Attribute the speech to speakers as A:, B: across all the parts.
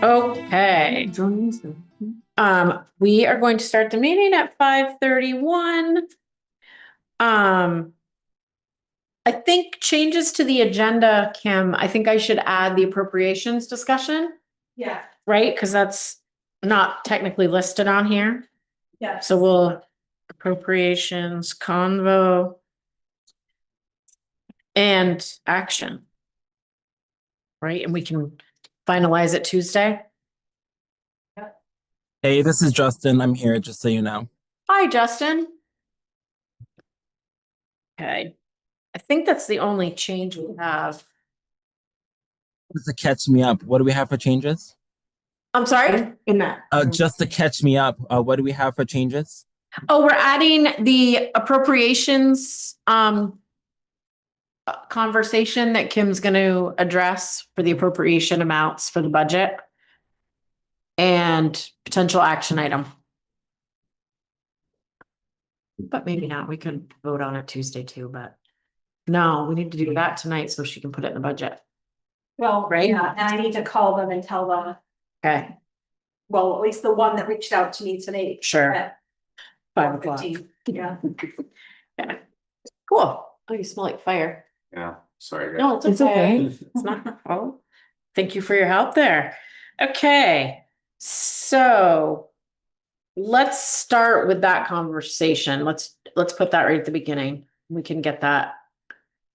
A: Okay. We are going to start the meeting at 5:31. I think changes to the agenda, Kim, I think I should add the appropriations discussion,
B: Yeah,
A: right? Because that's not technically listed on here.
B: yeah.
A: So we'll appropriations, convo, and action. Right? And we can finalize it Tuesday.
C: Hey, this is Justin. I'm here just so you know.
A: Hi, Justin. Okay. I think that's the only change we have.
C: Just to catch me up, what do we have for changes?
A: I'm sorry? In that.
C: Just to catch me up, what do we have for changes?
A: Oh, we're adding the appropriations conversation that Kim's going to address for the appropriation amounts for the budget and potential action item. But maybe not. We could vote on it Tuesday too, but no, we need to do that tonight so she can put it in the budget.
B: Well,
A: Right?
B: yeah, and I need to call them and tell them,
A: Okay,
B: well, at least the one that reached out to me today.
A: sure.
B: at
A: 5 o'clock.
B: 4:15. Yeah.
A: Yeah. Cool. Oh, you smell like fire.
D: Yeah, sorry.
A: No, it's okay. It's not. Oh, thank you for your help there. Okay, so let's start with that conversation. Let's put that right at the beginning. We can get that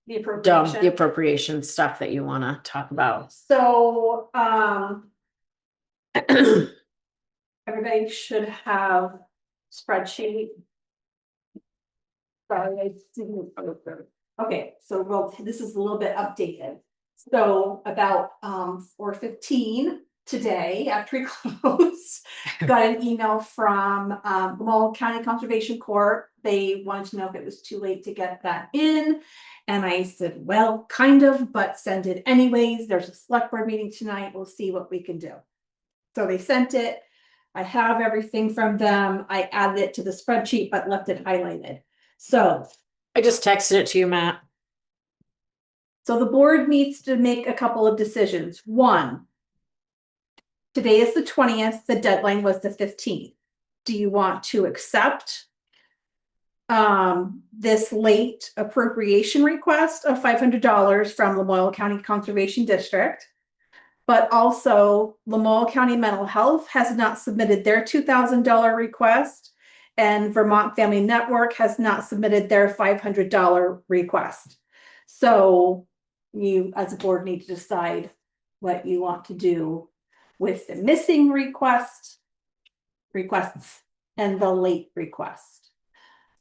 B: The
A: done,
B: appropriation.
A: the appropriation stuff that you want to talk about.
B: So, everybody should have spreadsheet. Sorry, I didn't. Okay, so this is a little bit updated. So about 4:15 today, after we close, got an email from Vermont County Conservation Corps. They wanted to know if it was too late to get that in. And I said, well, kind of, but send it anyways. There's a select board meeting tonight. We'll see what we can do. So they sent it. I have everything from them. I added it to the spreadsheet, but left it highlighted. So
A: I just texted it to you, Matt.
B: the board needs to make a couple of decisions. One, today is the 20th, the deadline was the 15th. Do you want to accept this late appropriation request of $500 from Lamoille County Conservation District? But also Lamoille County Mental Health has not submitted their $2,000 request, and Vermont Family Network has not submitted their $500 request. So you as a board need to decide what you want to do with the missing requests and the late request.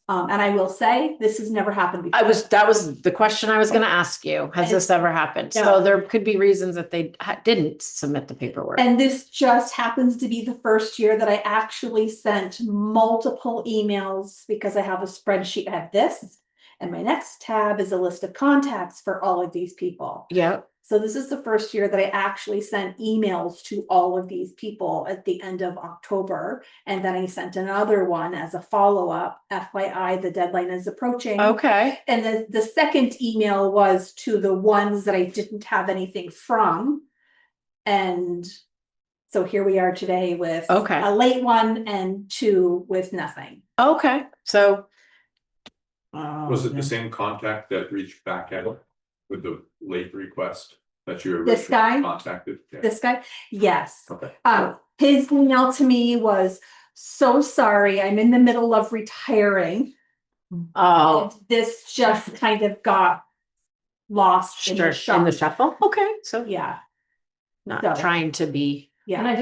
B: And I will say, this has never happened before.
A: That was the question I was going to ask you. Has this ever happened?
B: No.
A: So there could be reasons that they didn't submit the paperwork.
B: And this just happens to be the first year that I actually sent multiple emails because I have a spreadsheet. I have this, and my next tab is a list of contacts for all of these people.
A: Yeah.
B: So this is the first year that I actually sent emails to all of these people at the end of October. And then I sent another one as a follow-up. FYI, the deadline is approaching.
A: Okay.
B: And the second email was to the ones that I didn't have anything from. And so here we are today with a late one and two with nothing.
A: Okay. So
D: Was it the same contact that reached back out with the late request that you
B: This guy?
D: contacted? Yeah.
B: This guy? Yes.
D: Okay.
B: His email to me was, so sorry, I'm in the middle of retiring. And this just kind of got lost in the
A: shuffle. Okay. So
B: Yeah.
A: not trying to be.
B: Yeah.
E: And I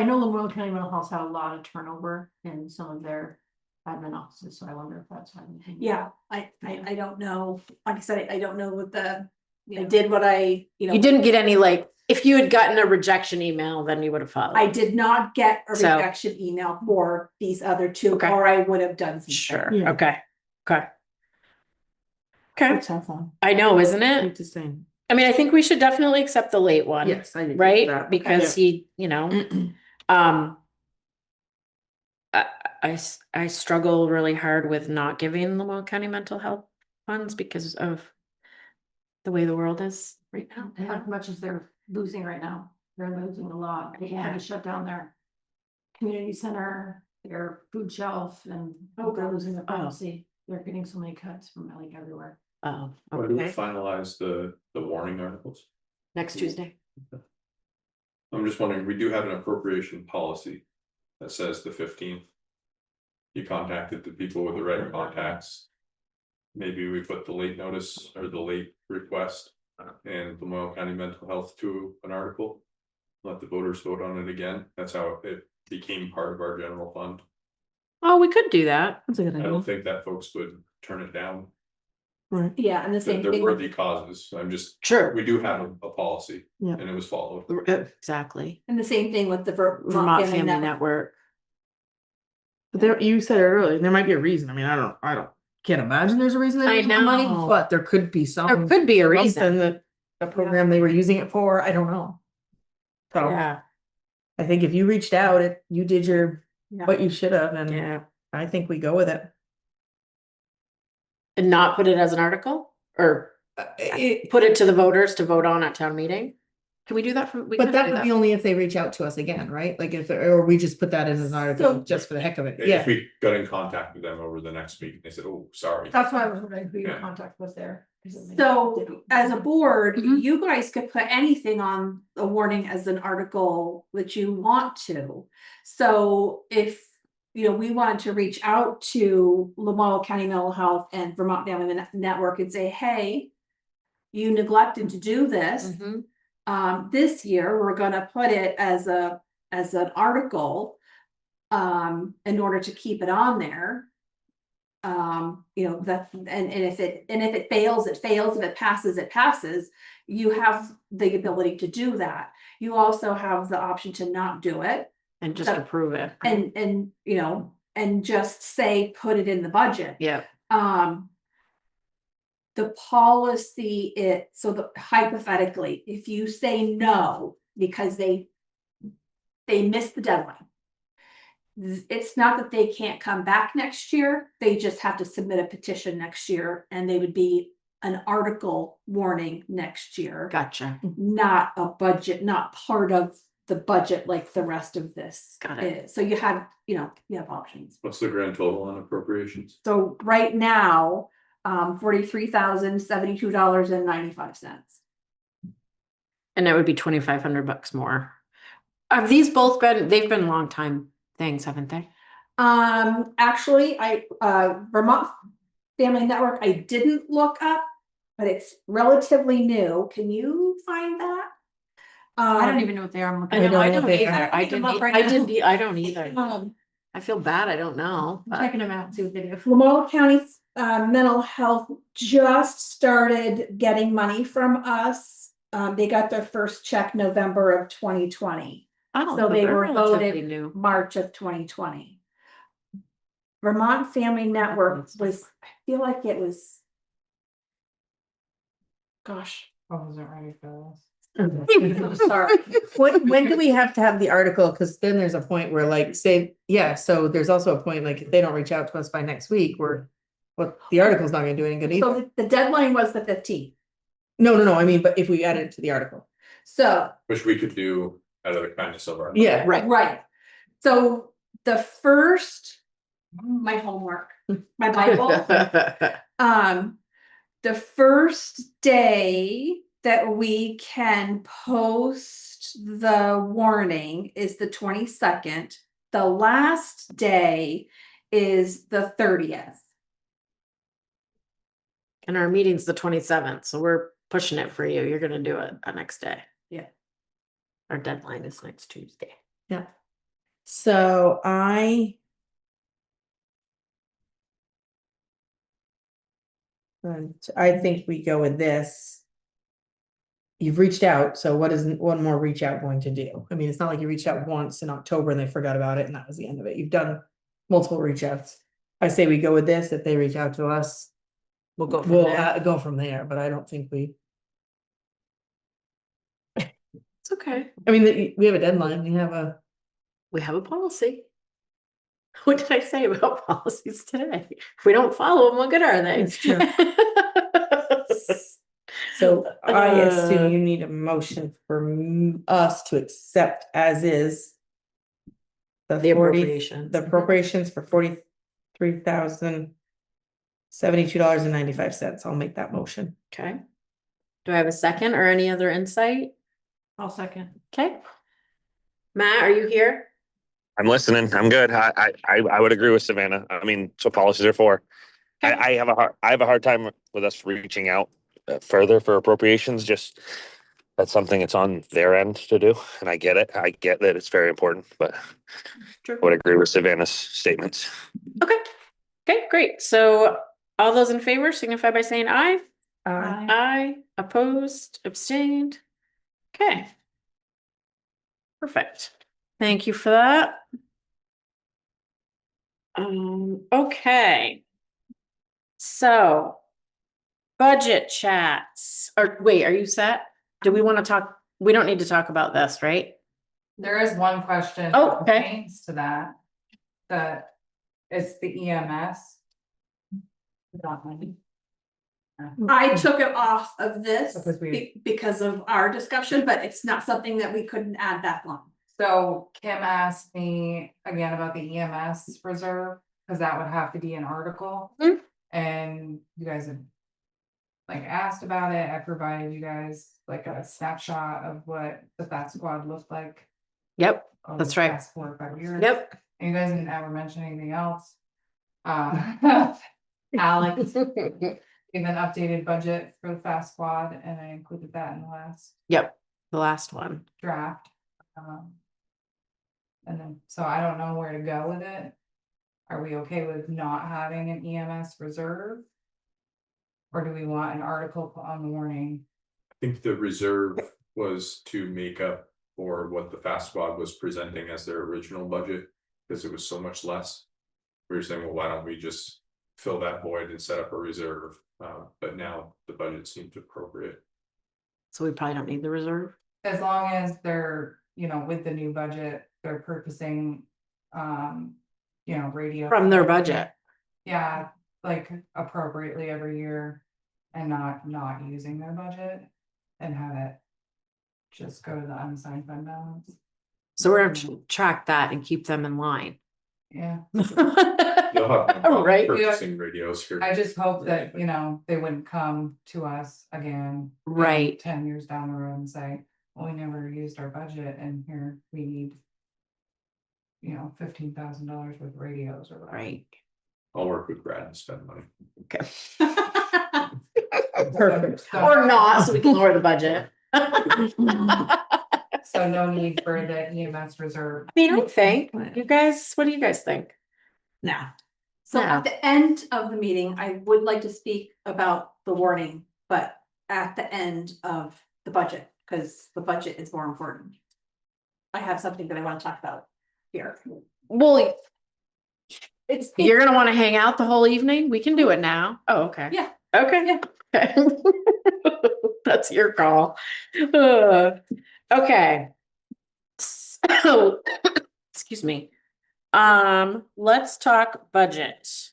E: know Lamoille County Mental Health had a lot of turnover in some of their admin offices, so I wonder if that's having.
B: Yeah, I don't know. Like I said, I don't know what I did what I,
A: You didn't get any, like, if you had gotten a rejection email, then you would have followed.
B: I did not get a
A: So-
B: rejection email for these other two,
A: Okay.
B: or I would have done something.
A: Sure.
E: Yeah.
A: Okay. Okay. Okay.
E: Which sounds fun.
A: I know, isn't it?
E: the same.
A: I mean, I think we should definitely accept the late one.
E: Yes, I did.
A: Right? Because he, I struggle really hard with not giving Lamoille County mental health funds because of the way the world is right now.
E: How much is they're losing right now? They're losing a lot. They had to shut down their community center, their food shelf, and they're losing the pharmacy. They're getting so many cuts from like everywhere.
A: Oh,
D: When do we
A: okay,
D: finalize the warning articles?
A: next Tuesday.
D: I'm just wondering, we do have an appropriation policy that says the 15th. You contacted the people with the right contacts. Maybe we put the late notice or the late request and the Lamoille County Mental Health to an article. Let the voters vote on it again. That's how it became part of our general fund.
A: Oh, we could do that.
F: That's a good
D: I don't
F: idea.
D: think that folks would turn it down.
F: Right.
B: Yeah, and the same
D: They're
B: thing
D: worthy
B: with,
D: causes. I'm just,
A: Sure.
D: we do have a policy
F: Yeah.
D: and it was followed.
A: Exactly.
B: and the same thing with the
A: Vermont Family Network.
F: But there, you said it earlier, there might be a reason. I mean, I don't, can't imagine there's a reason they
A: I
F: didn't have money,
A: know.
F: but there could be
A: There
F: some.
A: could be a
F: something
A: reason.
F: that the program they were using it for, I don't know. So
A: Yeah,
F: I think if you reached out, you did
B: Yeah.
F: what you should have, and
A: yeah.
F: I think we go with it.
A: And not put it as an article or put it to the voters to vote on at town meeting? Can we do that from? We
F: But
A: could
F: that
A: do
F: would be only if they reach out to us again, right? Like if, or we just put that in as an article
B: So-
F: just for the heck of it,
D: If
F: yeah.
D: we got in contact with them over the next week, they said, oh, sorry.
E: That's why I was wondering who your
D: Yeah.
E: contact was there.
B: so as a board,
A: Mhm.
B: you guys could put anything on a warning as an article that you want to. So if, you know, we wanted to reach out to Lamoille County Mental Health and Vermont Family Network and say, hey, you neglected to do this.
A: Mhm.
B: This year, we're gonna put it as an article. In order to keep it on there. You know, that, and if it fails, it fails, if it passes, it passes. You have the ability to do that. You also have the option to not do it
A: And just
B: That-
A: approve it.
B: and, you know, and just say, put it in the budget.
A: Yeah,
B: The policy, hypothetically, if you say no, because they missed the deadline. It's not that they can't come back next year, they just have to submit a petition next year, and they would be an article warning next year.
A: gotcha.
B: Not a budget, not part of the budget like the rest of this
A: Got it.
B: is. So you have, you know, you have options.
D: What's the grand total on appropriations?
B: So right now, $43,072.95.
A: And it would be $2,500 more. Have these both been, they've been long time things, haven't they?
B: Actually, Vermont Family Network, I didn't look up, but it's relatively new. Can you find that?
E: I don't even know what they are. I'm looking
A: I
E: at
A: know, I
F: know
A: don't
F: they
A: either.
F: are.
A: I
E: Look them
A: didn't,
E: up right
A: I
E: now.
A: didn't, I don't either.
B: Um,
A: I feel bad, I don't know.
E: I'm
A: but-
E: checking them out, see what they do.
B: Lamoille County Mental Health just started getting money from us. They got their first check November of 2020,
A: Oh,
B: so they
A: they're
B: were
A: relatively
B: voted
A: new.
B: March of 2020. Vermont Family Network was, I feel like it was. Gosh,
E: I wasn't ready for
B: I'm sorry.
F: When do we have to have the article? Cause then there's a point where like, say, yeah, so there's also a point, like, if they don't reach out to us by next week, the article's not gonna do any good either.
B: So the deadline was the 15th.
F: No, I mean, but if we add it to the article.
B: So,
D: Which we could do out of the kindness of our.
F: Yeah,
B: right. So the first, my homework, my Bible. The first day that we can post the warning is the 22nd. The last day is the 30th.
A: And our meeting's the 27th, so we're pushing it for you. You're gonna do it the next day.
B: Yeah.
A: Our deadline is next Tuesday.
F: yeah. So I think we go with this. You've reached out, so what is one more reach out going to do? I mean, it's not like you reached out once in October and they forgot about it and that was the end of it. You've done multiple reach outs. I say we go with this. If they reach out to us,
A: We'll go from
F: we'll
A: there.
F: go from there, but I don't think
A: It's okay.
F: I mean, we have a deadline,
A: We have a policy. What did I say about policies today? If we don't follow them, what good are they?
F: It's true. So I assume you need a motion for us to accept as is.
A: The
F: 40
A: appropriations.
F: The appropriations for $43,072.95. I'll make that motion.
A: Okay. Do I have a second or any other insight?
E: I'll second.
A: Okay. Matt, are you here?
G: I'm listening. I'm good. I would agree with Savannah. I mean, that's what policies are for.
A: Okay.
G: I have a hard time with us reaching out further for appropriations. Just that's something that's on their end to do, and I get it. I get that it's very important, but
A: True.
G: I would agree with Savannah's statements.
A: Okay. Okay, great. So all those in favor signify by saying aye.
E: Aye.
A: Aye, opposed, abstained. Okay. Perfect. Thank you for that. Okay. So budget chats, or wait, are you set? Do we want to talk? We don't need to talk about this, right?
H: There is one question.
A: Oh,
H: that
A: okay.
H: pertains to that. That it's the EMS. Not money.
B: I took it off of this
H: Because
B: because of our discussion, but it's not something that we couldn't add that long.
H: So Kim asked me again about the EMS reserve, because that would have to be an article.
A: Mm.
H: And you guys have like asked about it. I provided you guys like a snapshot of what the FAT squad looked like.
A: Yep,
H: over
A: that's
H: the
A: right.
H: past 4 or 5 years.
A: yep.
H: And you guys didn't ever mention anything else. Alex gave an updated budget for the fast squad, and I included that in the last
A: Yep, the last one.
H: draft. And then, so I don't know where to go with it. Are we okay with not having an EMS reserve? Or do we want an article on the warning?
D: I think the reserve was to make up for what the fast squad was presenting as their original budget, because it was so much less. We were saying, well, why don't we just fill that void and set up a reserve? But now the budget seems appropriate.
A: So we probably don't need the reserve.
H: As long as they're, you know, with the new budget, they're purchasing, you know, radio.
A: From their budget.
H: Yeah, like appropriately every year and not using their budget and have it just go to the unassigned fund balance.
A: So we're gonna track that and keep them in line.
H: Yeah,
D: You'll have no problem
A: Right.
D: purchasing radios here.
H: I just hope that, you know, they wouldn't come to us again. you know,
A: Right.
H: 10 years down the road and say, well, we never used our budget and here we need, you know, $15,000 worth of radios or whatever.
A: Right.
D: I'll work with Brad and spend money.
A: Okay.
F: Perfect.
H: So-
A: Or not, so we can lower the budget.
H: So no need for the EMS reserve.
A: I mean, I think, you guys, what do you guys think?
B: Now. So
A: Yeah.
B: at the end of the meeting, I would like to speak about the warning, but at the end of the budget, because the budget is more important. I have something that I want to talk about here.
A: Well,
B: It's,
A: you're gonna wanna hang out the whole evening? We can do it now. Oh, okay.
B: Yeah.
A: Okay.
B: Yeah.
A: Okay. That's your call. Okay. So, excuse me. Let's talk budget.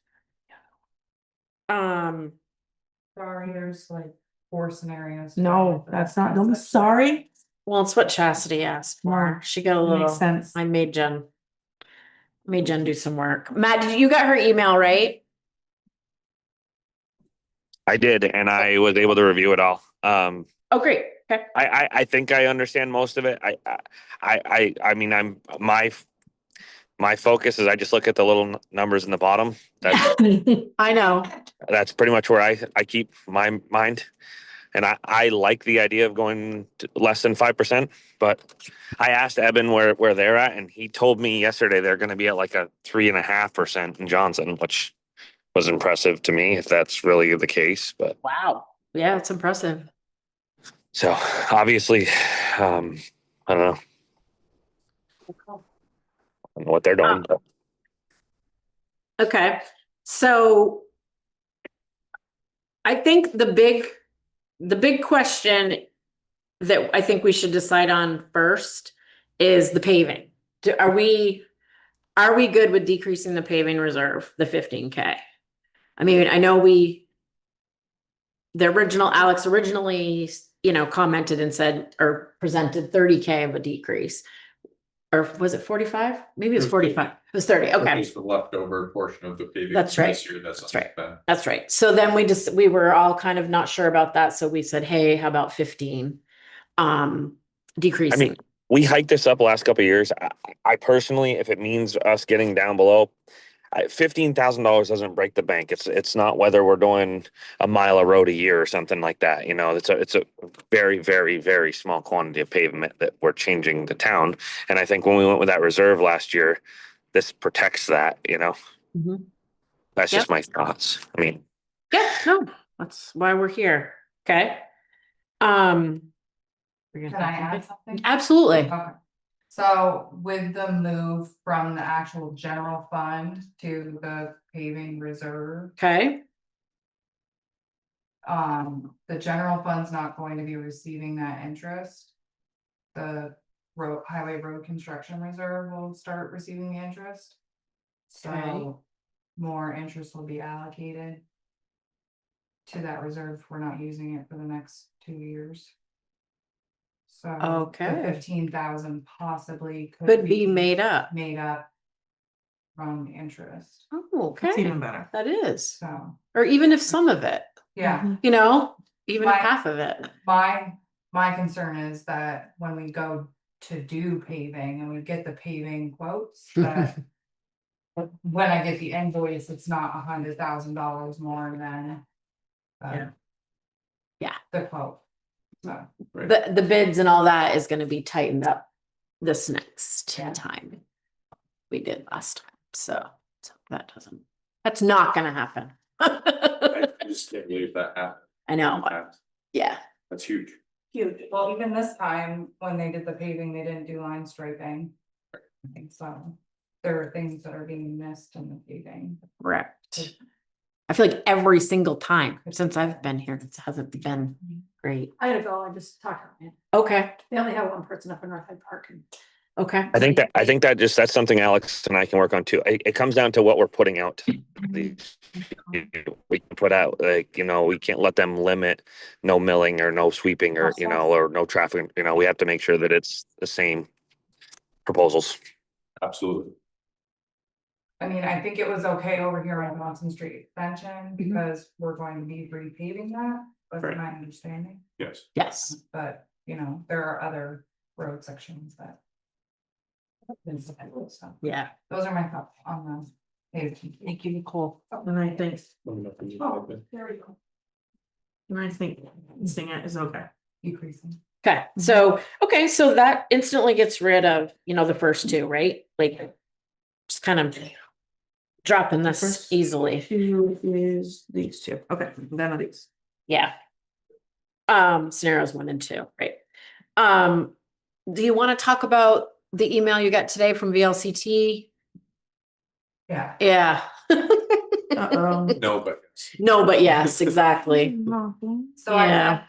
H: Sorry, there's like 4 scenarios.
F: No, that's not, don't be sorry.
A: Well, it's what Chastity asked for. She got a little,
F: Makes sense.
A: I made Jen do some work. Matt, you got her email, right?
G: I did, and I was able to review it all.
A: Oh, great. Okay.
G: I think I understand most of it. I mean, my focus is I just look at the little numbers in the bottom.
A: I know.
G: That's pretty much where I keep my mind. And I like the idea of going to less than 5%, but I asked Eben where they're at, and he told me yesterday they're going to be at like a 3.5% in Johnson, which was impressive to me if that's really the case. But
A: Wow. Yeah, it's impressive.
G: so obviously, I don't know. I don't know what they're doing, but
A: Okay. So I think the big question that I think we should decide on first is the paving. Are we good with decreasing the paving reserve, the 15K? I mean, I know we the original, Alex originally, commented and said, or presented 30K of a decrease. Or was it 45? Maybe it was
D: It was
A: 45. It was 30,
D: Which
A: okay.
D: is the leftover portion of the paving.
A: That's right.
D: This year, that's
A: That's right.
D: unspent.
A: That's right. So then we were all kind of not sure about that. So we said, hey, how about 15? Decreasing.
G: We hiked this up the last couple of years. I personally, if it means us getting down below, $15,000 doesn't break the bank. It's not whether we're doing a mile of road a year or something like that. It's a very, very, very small quantity of pavement that we're changing the town. And I think when we went with that reserve last year, this protects that.
A: Mhm.
G: That's
A: Yep.
G: just my thoughts. I mean,
A: Yeah, no, that's why we're here. Okay. Can
H: Can I add something?
A: Absolutely.
H: Okay. So with the move from the actual general fund to the paving reserve,
A: Okay.
H: the general fund's not going to be receiving that interest. The highway road construction reserve will start receiving the interest.
A: Okay.
H: So more interest will be allocated to that reserve. We're not using it for the next 2 years. So
A: Okay.
H: the 15,000 possibly
A: Could be made up.
H: made up from interest.
A: Oh,
F: That's
A: okay.
F: even better.
A: That is.
H: So,
A: Or even if some of it,
H: yeah,
A: even
H: My-
A: half of it.
H: my concern is that when we go to do paving and we get the paving quotes, that when I get the invoice, it's not $100,000 more than
F: Yeah.
A: Yeah.
H: the quote. So,
A: The bids and all that is gonna be tightened up this next time we did last time. So that's not gonna happen.
D: I just can't believe that happened.
A: I know. Yeah.
D: That's huge.
H: huge. Well, even this time, when they did the paving, they didn't do line striping. I think so. There are things that are being missed in the paving.
A: Correct. I feel like every single time since I've been here, it hasn't been great.
E: I gotta go, I just talked to them.
A: Okay,
E: They only have one person up in North Hyde Park and
A: okay.
G: I think that's something Alex and I can work on too. It comes down to what we're putting out. We can put out we can't let them limit no milling or no sweeping or or no traffic. We have to make sure that it's the same proposals.
D: Absolutely.
H: I mean, I think it was okay over here on Watson Street extension because we're going to be repaving that, that's
A: Right.
H: my understanding.
D: Yes.
A: Yes.
H: But, there are other road sections that. So,
A: Yeah.
H: those are my thoughts on the paving.
A: Thank you, Nicole.
F: And I think,
H: Oh, there we go.
F: seeing it is okay.
H: Decreasing.
A: Okay, so that instantly gets rid of, the first two, right? Like, just kind of dropping this
F: First
A: easily.
F: Two is these two. Okay, then are these.
A: Yeah. Scenarios 1 and 2, right? Do you want to talk about the email you got today from VLCT?
H: Yeah.
A: Yeah.
D: No, but
A: No, but yes, exactly.
H: So
A: Yeah.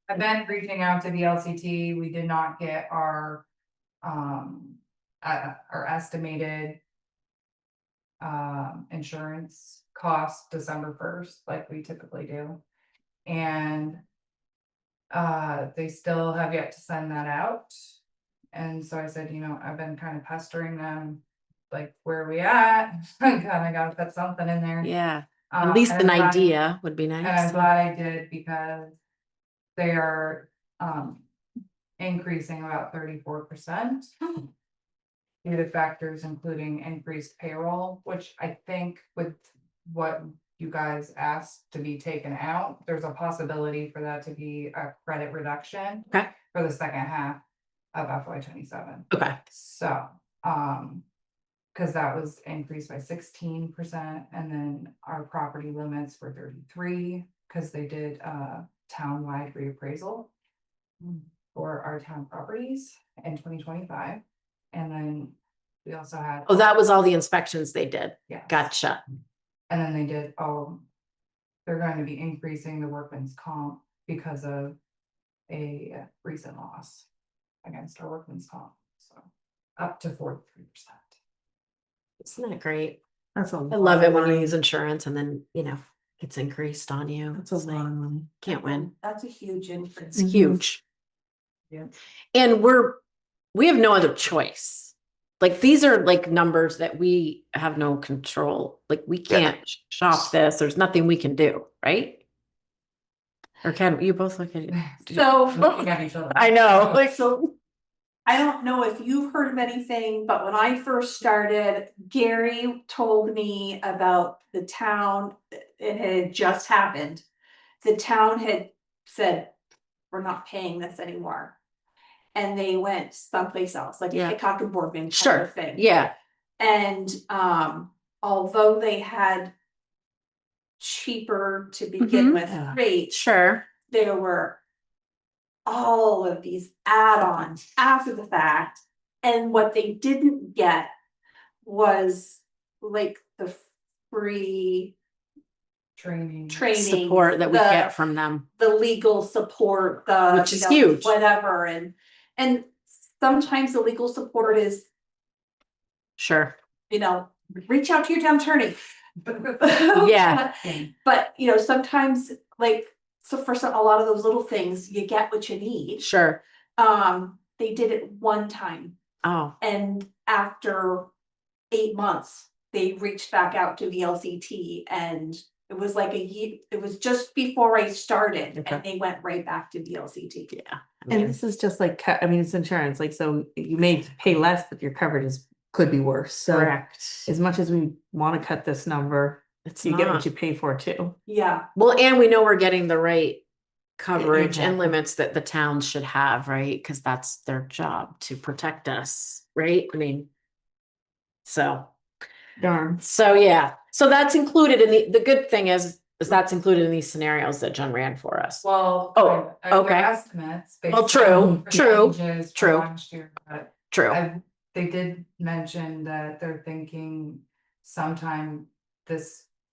H: I've been reaching out to the LCT. We did not get our estimated insurance cost December 1st, like we typically do. And they still have yet to send that out. And so I said, I've been kind of pestering them, like, where are we at? I gotta put something in there.
A: Yeah. At least
H: and
A: an
H: I'm glad-
A: idea would be
H: And I'm
A: nice.
H: glad I did because they are increasing about 34%. Due to factors including increased payroll, which I think with what you guys asked to be taken out, there's a possibility for that to be a credit reduction.
A: Okay.
H: For the second half of FY27.
A: Okay.
H: So, because that was increased by 16%, and then our property limits were 33, because they did a town-wide reappraisal for our town properties in 2025. And then we also had.
A: Oh, that was all the inspections they did.
H: Yeah.
A: Gotcha.
H: And then they did, they're going to be increasing the workman's comp because of a recent loss against our workman's comp, so up to 43%.
A: Isn't that great?
F: That's a
A: I love it when you use insurance and then, It's increased on you.
F: That's a
A: It's
F: lot
A: like,
F: of money.
A: can't win.
B: That's a huge increase.
A: It's huge.
H: Yeah.
A: And we have no other choice. Like, these are like numbers that we have no control. Like, we can't shop this. There's nothing we can do, right? Or can you both look at it?
B: So,
H: Looking at each other.
A: I know, like,
B: so I don't know if you've heard of anything, but when I first started, Gary told me about the town. It had just happened. The town had said, we're not paying this anymore. And they went someplace else, like
A: Yeah.
B: Hickok and Boardman kind
A: sure,
B: of thing.
A: yeah,
B: And although they had cheaper to begin
A: Mhm.
B: with
F: Yeah.
B: rates,
A: sure,
B: there were all of these add-ons after the fact. And what they didn't get was like the free
H: Training.
B: training.
A: support that we
B: the-
A: get from them.
B: the legal support, the
A: Which is huge.
B: whatever, and sometimes the legal support is,
A: Sure,
B: reach out to your town attorney.
A: Yeah.
B: But sometimes, like, so for a lot of those little things, you get what you need.
A: sure.
B: They did it one time,
A: Oh,
B: and after 8 months, they reached back out to VLCT, and it was like a year, it was just before I started,
F: Okay.
B: and they went right back to VLCT.
A: yeah. I
F: And
A: mean,
F: this is just like, I mean, it's insurance, like, so you may pay less, but your coverage could be worse, so.
A: correct.
F: As much as we wanna cut this number,
A: It's
F: you get
A: not.
F: what you pay for too.
B: Yeah,
A: Well, and we know we're getting the right coverage and
F: Exactly.
A: limits that the towns should have, right? Because that's their job to protect us, right? I mean, so
F: Darn.
A: yeah, so that's included in the good thing is that's included in these scenarios that Jen ran for us.
H: Well.
A: Oh,
H: they're
A: okay.
H: Estimates.
A: Well,
H: based
A: true,
H: on
A: true,
H: changes from
A: true.
H: Last year, but
A: True.
H: they did mention that they're thinking sometime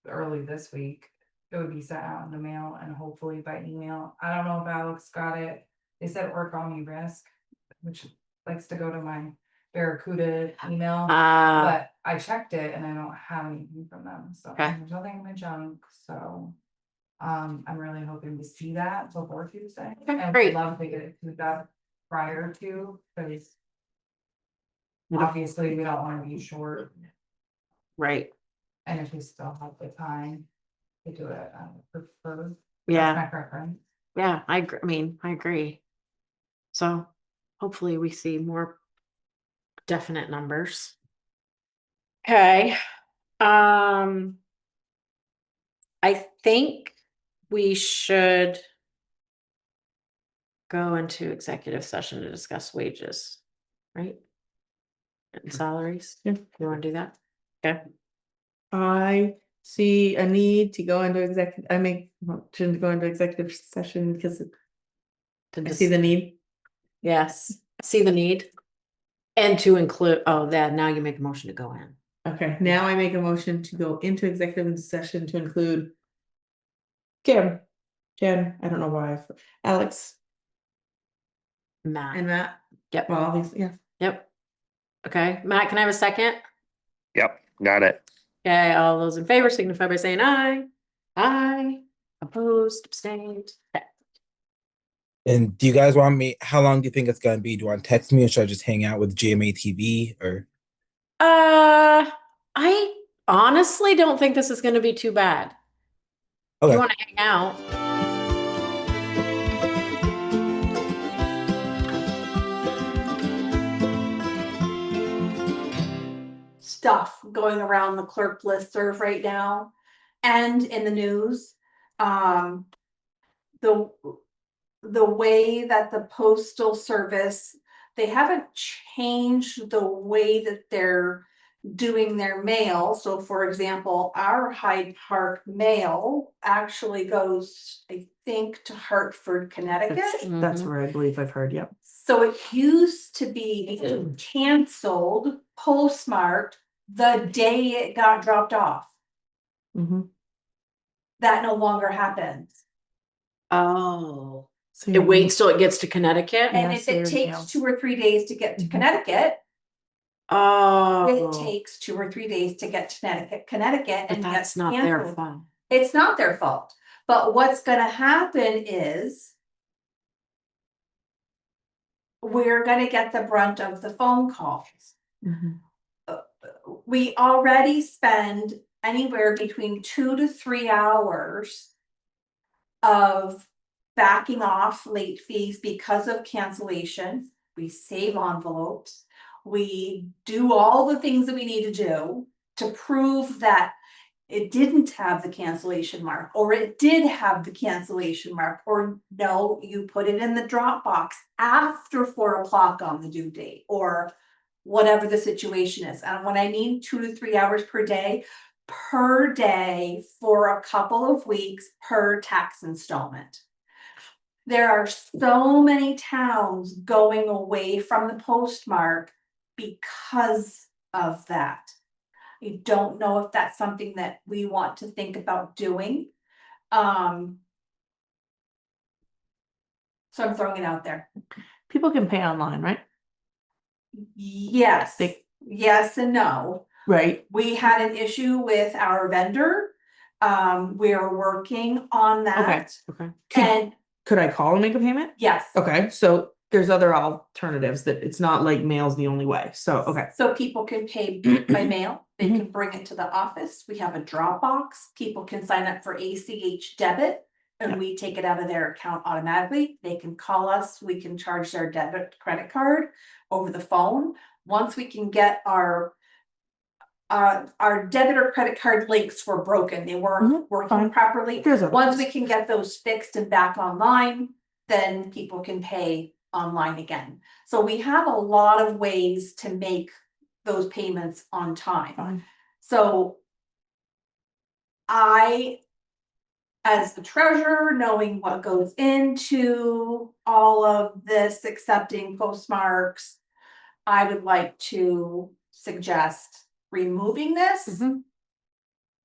H: early this week, it would be sent out in the mail and hopefully by email. I don't know if Alex got it. They said Origami Risk, which likes to go to my Barracuda email, but I checked it and I don't have anything from them, so
A: Okay.
H: there's nothing in my junk, so. I'm really hoping to see that before Tuesday.
A: Okay,
H: And
A: great.
H: I'd love to get it to that prior to, because
F: What if-
H: obviously we don't wanna be short,
A: Right,
H: and if we still have the time to do it, I would prefer.
A: yeah.
H: That's my preference.
A: Yeah, I mean, I agree. So hopefully we see more definite numbers. Okay. I think we should go into executive session to discuss wages, right? And salaries.
F: Yeah.
A: You want to do that? Okay.
F: I see a need to go into I make motion to go into executive session because I see the need.
A: Yes, see the need. And to include, now you make a motion to go in.
F: Okay, now I make a motion to go into executive session to include Kim, Jen, I don't know why, Alex
A: Matt.
F: and Matt.
A: Yep.
F: Well, obviously, yeah.
A: Yep. Okay, Matt, can I have a second?
G: Yep, got it.
A: Okay, all those in favor signify by saying aye. Aye. Opposed, abstained. Okay.
C: And do you guys want me? How long do you think it's gonna be? Do you want to text me, or should I just hang out with GMATV? Or
A: I honestly don't think this is gonna be too bad. If
C: okay,
A: you wanna hang out.
B: stuff going around the clerk listserv right now and in the news. The way that the postal service, they haven't changed the way that they're doing their mail. So for example, our Hyde Park mail actually goes, I think, to Hartford, Connecticut.
F: That's where I believe I've heard, yep.
B: So it used to be canceled, postmarked the day it got dropped off.
F: Mm-hmm.
B: That no longer happens.
A: Oh,
F: So
A: it waits till it gets to Connecticut?
B: And
F: Yeah,
B: if
F: so
B: it
F: you're
B: takes
F: nailed.
B: 2 or 3 days to get to
F: Mhm.
B: Connecticut,
A: Oh.
B: it takes 2 or 3 days to get to Connecticut,
A: But
B: and
A: that's
B: gets
A: not their
B: canceled.
A: fault.
B: It's not their fault, but what's gonna happen is. We're gonna get the brunt of the phone calls. We already spend anywhere between 2 to 3 hours. Of backing off late fees because of cancellation. We save envelopes. We do all the things that we need to do to prove that. It didn't have the cancellation mark, or it did have the cancellation mark, or no, you put it in the Dropbox after 4 o'clock on the due date, or whatever the situation is. And when I mean 2 to 3 hours per day for a couple of weeks per tax installment. There are so many towns going away from the postmark because of that. I don't know if that's something that we want to think about doing. So I'm throwing it out there.
F: People can pay online, right?
B: Yes, yes and no.
F: Right.
B: We had an issue with our vendor. We are working on that.
F: Okay.
B: And
F: Could I call and make a payment?
B: yes.
F: Okay, so there's other alternatives that it's not like mail's the only way. So, okay.
B: So people can pay by mail, they can bring it to the office, we have a Dropbox, people can sign up for ACH debit. And we take it out of their account automatically, they can call us, we can charge their debit credit card over the phone. Once we can get our debit or credit card links were broken, they weren't working
F: fine.
B: properly.
F: There's other
B: Once
F: ways.
B: we can get those fixed and back online, then people can pay online again. So we have a lot of ways to make those payments on time.
F: Fine.
B: So I, as the treasurer, knowing what goes into all of this, accepting postmarks, I would like to suggest removing this.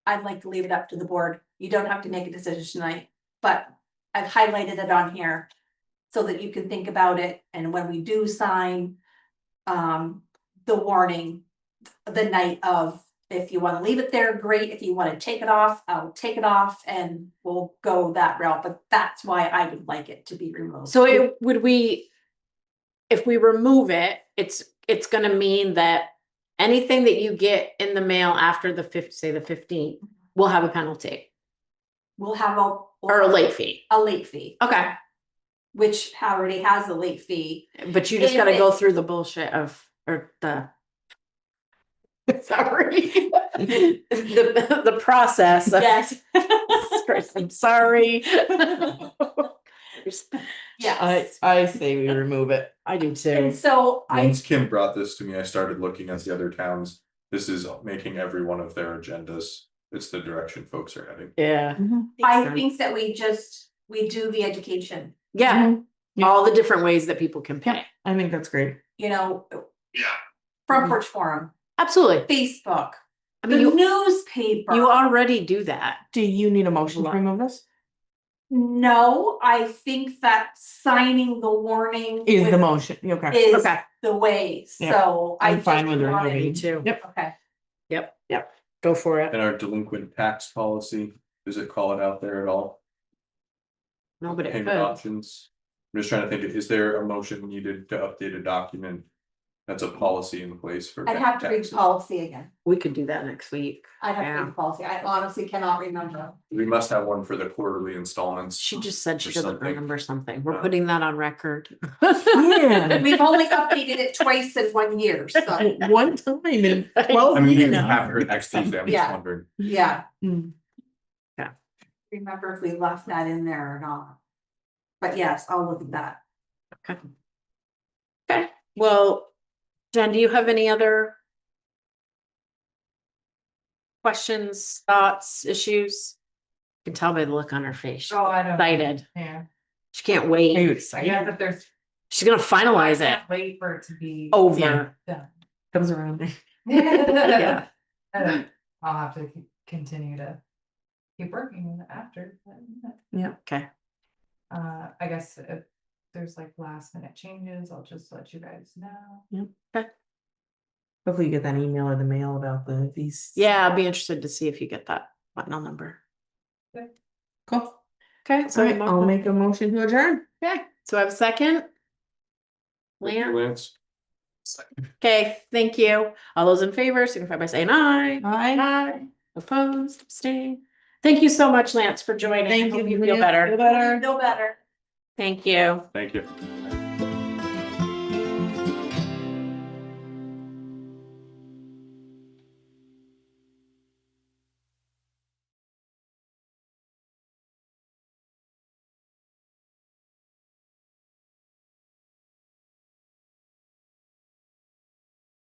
B: I'd like to leave it up to the board. You don't have to make a decision tonight, but I've highlighted it on here so that you can think about it. And when we do sign the warning, the night of, if you want to leave it there, great. If you want to take it off, I'll take it off and we'll go that route. But that's why I would like it to be removed.
A: So if we remove it, it's gonna mean that anything that you get in the mail after the 15th will have a penalty
B: We'll have
A: or a late fee.
B: a late fee,
A: Okay,
B: which already has a late fee.
A: but you just
B: If
A: gotta go
B: it's-
A: through the bullshit sorry. The process.
B: Yes.
A: I'm sorry.
B: Yes.
F: I say we remove it.
A: I do
B: And
A: too.
B: so
D: Once Kim brought this to me, I started looking at the other towns. This is making every one of their agendas. It's the direction folks are heading.
A: Yeah.
B: I think that we do the education,
A: Yeah,
F: Yeah.
A: all the different ways that people can pay.
F: I think that's great.
B: you know. Front Porch Forum,
A: Absolutely.
B: Facebook,
A: I
B: the
A: mean,
B: newspaper.
A: you already do that.
F: Do you need a motion to remove this?
B: No, I think that signing the warning
F: Is the
B: with-
F: motion, okay.
B: is
A: Okay.
B: the way,
F: Yeah,
B: so I
F: I'm fine
B: just
F: with
B: wanted-
F: removing.
A: Me too.
F: Yep.
B: Okay,
A: Yep. Go for it.
D: And our delinquent tax policy, does it call it out there at all?
A: No, but it
D: Payment
A: could.
D: options. I'm just trying to think, is there a motion needed to update a document? That's a policy in place for.
B: I'd have to read
D: taxes?
B: policy again,
A: We could do that next week.
B: I'd have to
A: Yeah.
B: read the policy, I honestly cannot remember.
D: We must have one for the quarterly installments.
A: She just said she
D: Or
A: doesn't
D: something.
A: remember something. We're
D: Yeah.
A: putting that on record.
F: Yeah.
B: We've only updated it twice in 1 year, so,
F: One time in
D: I
F: 12
D: mean, we
F: years.
D: can have her next Tuesday, I'm just
B: Yeah.
D: wondering.
B: yeah.
F: Mm.
B: Remember if we left that in there or not. But yes, I'll look at that.
A: Okay, well, Jen, do you have any other questions, thoughts, issues? You can tell by the look on her face. She's
H: Oh, I don't.
A: excited.
H: Yeah.
A: She can't
F: Are you
A: wait.
H: I
F: excited?
H: know that there's.
A: She's gonna finalize
H: I
A: it
H: can't wait for it to be.
A: over.
H: done.
F: Comes around.
H: Yeah. I'll have to continue to keep working after.
F: Yeah.
A: Okay,
H: I guess if there's like last minute changes, I'll just let you guys know.
F: Hopefully you get that email or the mail about these.
A: yeah, I'll be interested to see if you get that final number.
F: Cool.
A: Okay, so
F: Alright, I'll make a motion to adjourn.
A: okay, so I have a second.
D: Thank you,
A: Lance,
D: Lance.
A: okay, thank you. All those in favor, signify by saying aye.
F: Aye.
A: Aye. Opposed, abstain. Thank you so much, Lance, for joining. I
F: Thank
A: hope
F: you.
A: you feel better.
F: Feel better.
B: Feel better.
A: Thank you.
D: Thank you.